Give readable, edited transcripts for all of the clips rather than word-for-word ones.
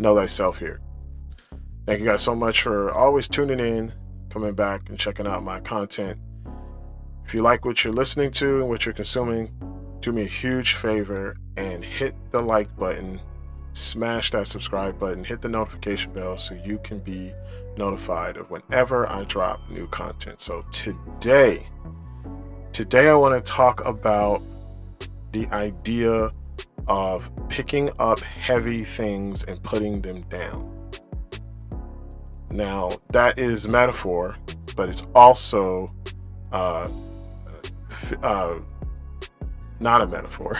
Know Thyself here. Thank you guys so much for always tuning in, coming back and checking out my content. If you like what you're listening to and what you're consuming, do me a huge favor and hit the like button, smash that subscribe button, hit the notification bell so you can be notified of whenever I drop new content. So today I want to talk about the idea of picking up heavy things and putting them down. Now, that is metaphor, but it's also not a metaphor,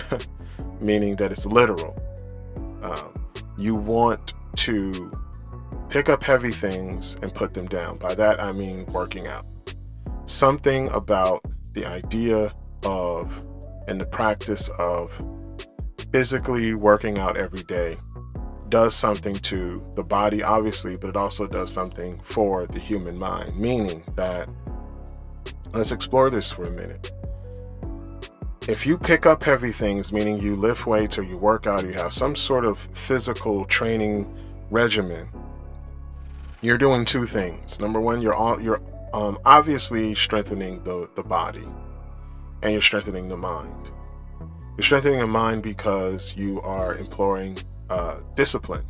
meaning that it's literal. You want to pick up heavy things and put them down. By that, I mean working out. Something about the idea of and the practice of physically working out every day does something to the body, obviously, but it also does something for the human mind, meaning that, let's explore this for a minute. If you pick up heavy things, meaning you lift weights or you work out, you have some sort of physical training regimen, you're doing two things. Number one, you're obviously strengthening the body, and you're strengthening the mind. You're strengthening the mind because you are employing discipline.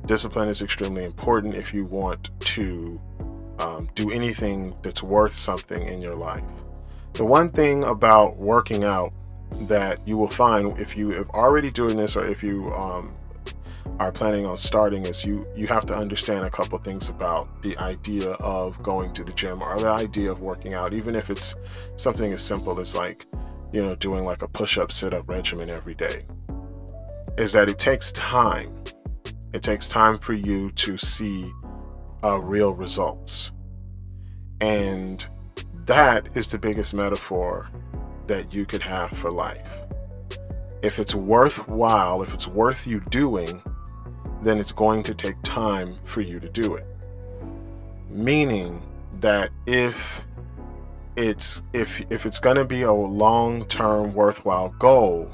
Discipline is extremely important if you want to do anything that's worth something in your life. The one thing about working out that you will find if you are already doing this, or if you are planning on starting, is you have to understand a couple things about the idea of going to the gym, or the idea of working out, even if it's something as simple as doing like a push-up, sit-up regimen every day, is that it takes time. It takes time for you to see real results. And that is the biggest metaphor that you could have for life. If it's worthwhile, if it's worth you doing, then it's going to take time for you to do it. Meaning that if it's going to be a long-term worthwhile goal,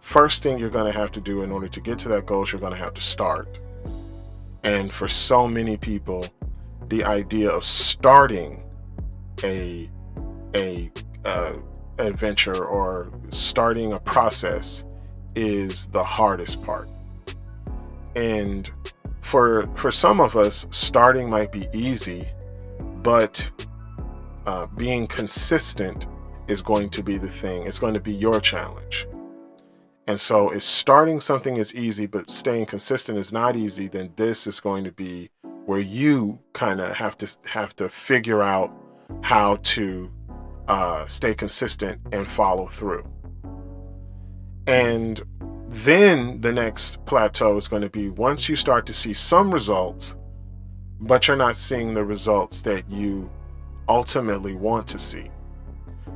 first thing you're going to have to do in order to get to that goal is you're going to have to start. And for so many people, the idea of starting a adventure or starting a process is the hardest part. And for some of us, starting might be easy, but being consistent is going to be the thing. It's going to be your challenge. And so if starting something is easy, but staying consistent is not easy, then this is going to be where you kind of have to figure out how to stay consistent and follow through. And then the next plateau is going to be once you start to see some results, but you're not seeing the results that you ultimately want to see.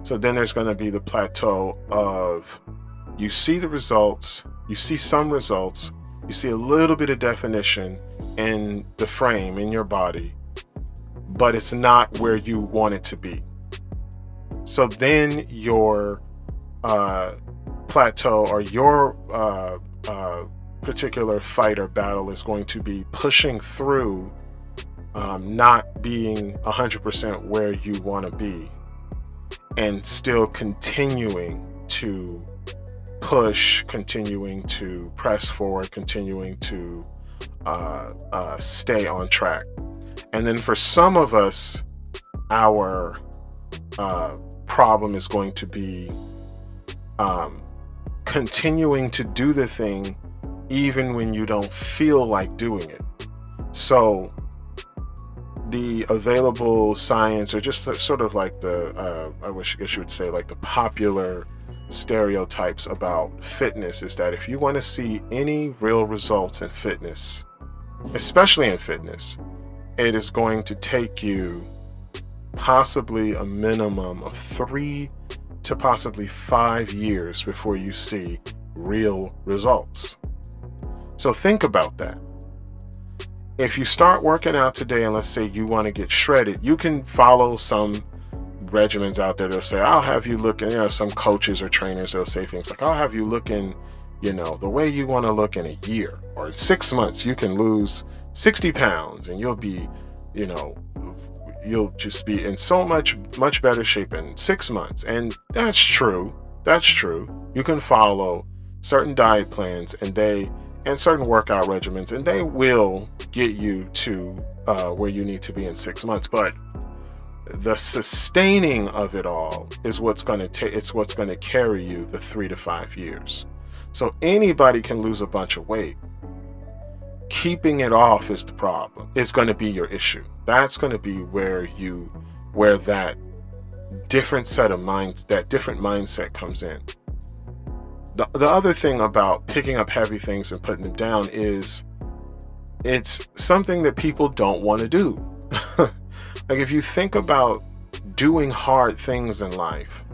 So then there's going to be the plateau of you see the results, you see some results, you see a little bit of definition in the frame, in your body, but it's not where you want it to be. So then your plateau, or your particular fight or battle, is going to be pushing through not being 100% where you want to be, and still continuing to push, continuing to press forward, continuing to stay on track. And then for some of us, our problem is going to be continuing to do the thing even when you don't feel like doing it. So the available science, or just sort of like the I guess you would say like the popular stereotypes about fitness, is that if you want to see any real results in fitness, especially in fitness, it is going to take you possibly a minimum of 3 to possibly 5 years before you see real results. So think about that. If you start working out today, and let's say you want to get shredded, you can follow some regimens out there. They'll say, I'll have you looking, some coaches or trainers, they'll say things like, I'll have you looking The way you want to look in a year or in 6 months. You can lose 60 pounds and you'll be, you'll just be in so much better shape in 6 months. And that's true. You can follow certain diet plans and certain workout regimens, and they will get you to where you need to be in 6 months. But the sustaining of it all is what's going to carry you the 3 to 5 years. So anybody can lose a bunch of weight. Keeping it off is the problem. It's going to be your issue. That's going to be where that different mindset comes in. The other thing about picking up heavy things and putting them down is it's something that people don't want to do. Like, if you think about doing hard things in life,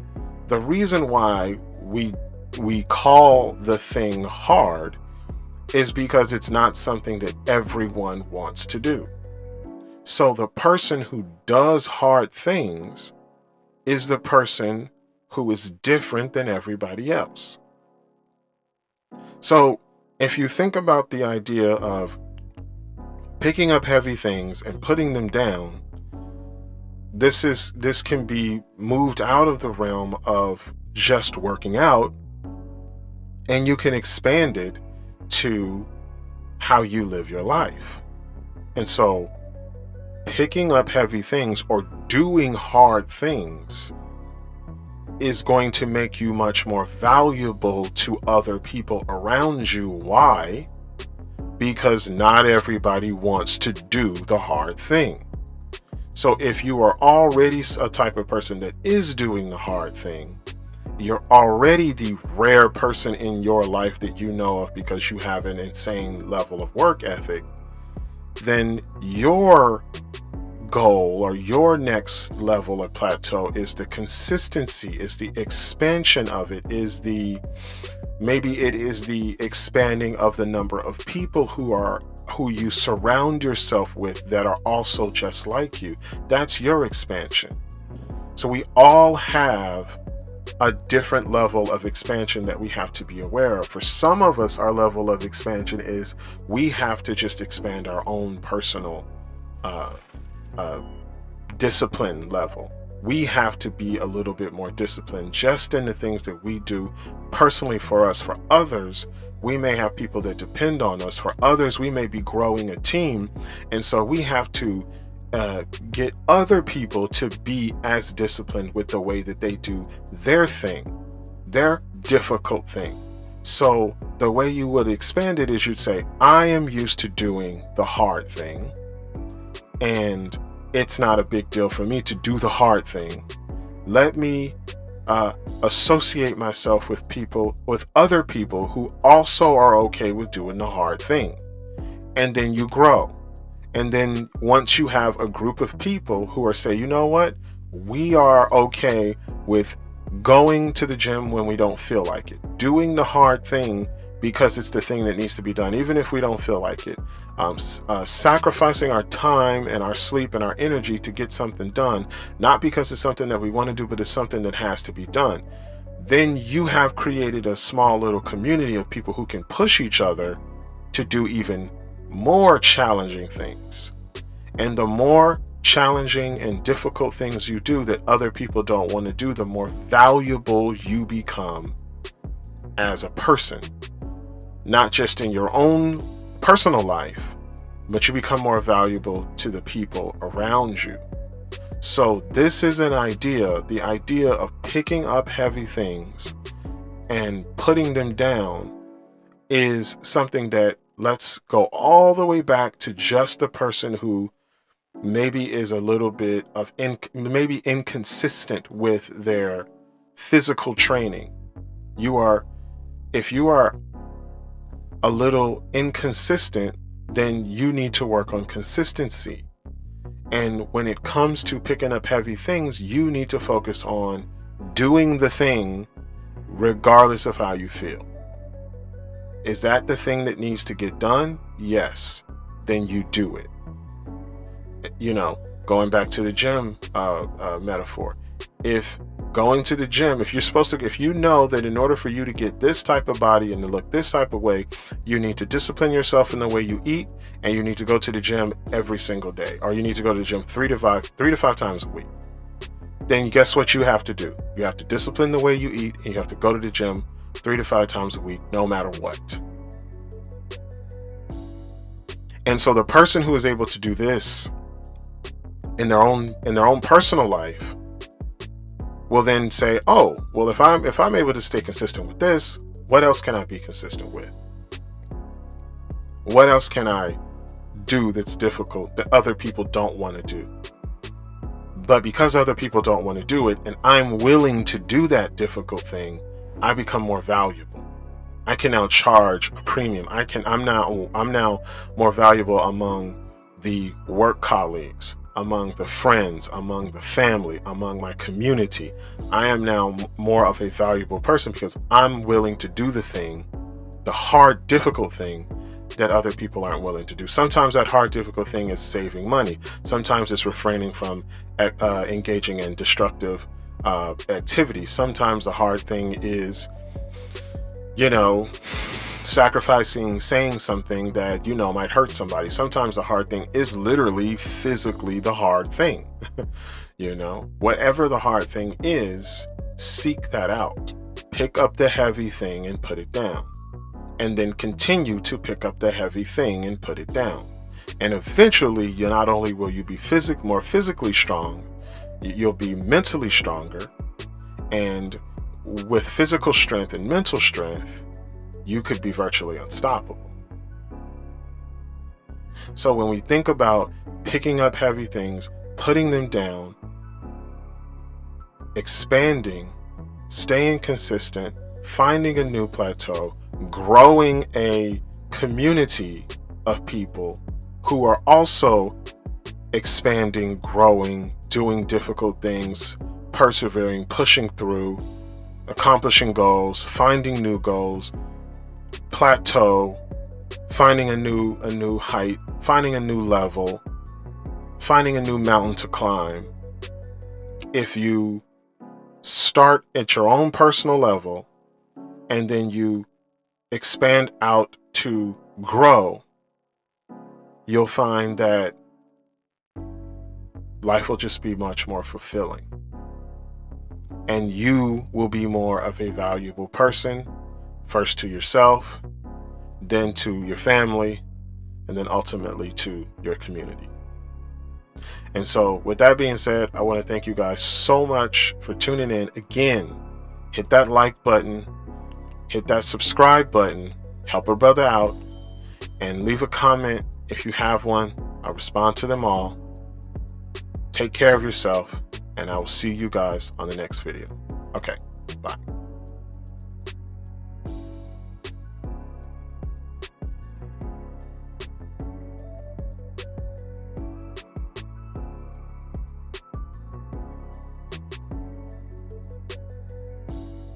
the reason why we call the thing hard is because it's not something that everyone wants to do. So the person who does hard things is the person who is different than everybody else. So if you think about the idea of picking up heavy things and putting them down, this can be moved out of the realm of just working out, and you can expand it to how you live your life. And so picking up heavy things or doing hard things is going to make you much more valuable to other people around you. Why? Because not everybody wants to do the hard thing. So if you are already a type of person that is doing the hard thing, you're already the rare person in your life that you know of because you have an insane level of work ethic, then your goal or your next level of plateau is the consistency, is the expansion of it, maybe it is the expanding of the number of people who you surround yourself with that are also just like you. That's your expansion. So we all have a different level of expansion that we have to be aware of. For some of us, our level of expansion is we have to just expand our own personal discipline level. We have to be a little bit more disciplined just in the things that we do personally for us. For others, we may have people that depend on us. For others, we may be growing a team. And so we have to get other people to be as disciplined with the way that they do their thing, their difficult thing. So the way you would expand it is you'd say, I am used to doing the hard thing, and it's not a big deal for me to do the hard thing. Let me associate myself with other people who also are okay with doing the hard thing. And then you grow. And then once you have a group of people who are say, you know what, we are okay with going to the gym when we don't feel like it, doing the hard thing because it's the thing that needs to be done, even if we don't feel like it, sacrificing our time and our sleep and our energy to get something done, not because it's something that we want to do, but it's something that has to be done. Then you have created a small little community of people who can push each other to do even more challenging things. And the more challenging and difficult things you do that other people don't want to do, the more valuable you become as a person, not just in your own personal life, but you become more valuable to the people around you. So this is the idea of picking up heavy things and putting them down is something that, let's go all the way back to just the person who maybe is a little bit of maybe inconsistent with their physical training. If you are a little inconsistent, then you need to work on consistency. And when it comes to picking up heavy things, you need to focus on doing the thing regardless of how you feel. Is that the thing that needs to get done? Yes. Then you do it. Going back to the gym metaphor. If going to the gym, if you know that in order for you to get this type of body and to look this type of way, you need to discipline yourself in the way you eat, and you need to go to the gym every single day, or you need to go to the gym 3 to 5 times a week, then guess what you have to do? You have to discipline the way you eat, and you have to go to the gym 3 to 5 times a week, no matter what. And so the person who is able to do this in their own personal life will then say, oh, well, if I'm able to stay consistent with this, what else can I be consistent with? What else can I do that's difficult that other people don't want to do? But because other people don't want to do it, and I'm willing to do that difficult thing, I become more valuable. I can now charge a premium. I'm now more valuable among the work colleagues, among the friends, among the family, among my community. I am now more of a valuable person because I'm willing to do the thing, the hard, difficult thing that other people aren't willing to do. Sometimes that hard, difficult thing is saving money. Sometimes it's refraining from engaging in destructive activity. Sometimes the hard thing is, sacrificing saying something that might hurt somebody. Sometimes the hard thing is literally physically the hard thing. Whatever the hard thing is, seek that out. Pick up the heavy thing and put it down. And then continue to pick up the heavy thing and put it down. And eventually, not only will you be more physically strong, you'll be mentally stronger. And with physical strength and mental strength, you could be virtually unstoppable. So when we think about picking up heavy things, putting them down, expanding, staying consistent, finding a new plateau, growing a community of people who are also expanding, growing, doing difficult things, persevering, pushing through, accomplishing goals, finding new goals, plateau, finding a new height, finding a new level, finding a new mountain to climb. If you start at your own personal level and then you expand out to grow, you'll find that life will just be much more fulfilling. And you will be more of a valuable person, first to yourself, then to your family, and then ultimately to your community. And so with that being said, I want to thank you guys so much for tuning in. Again, hit that like button, hit that subscribe button, help a brother out, and leave a comment if you have one. I'll respond to them all. Take care of yourself, and I will see you guys on the next video. Okay, bye.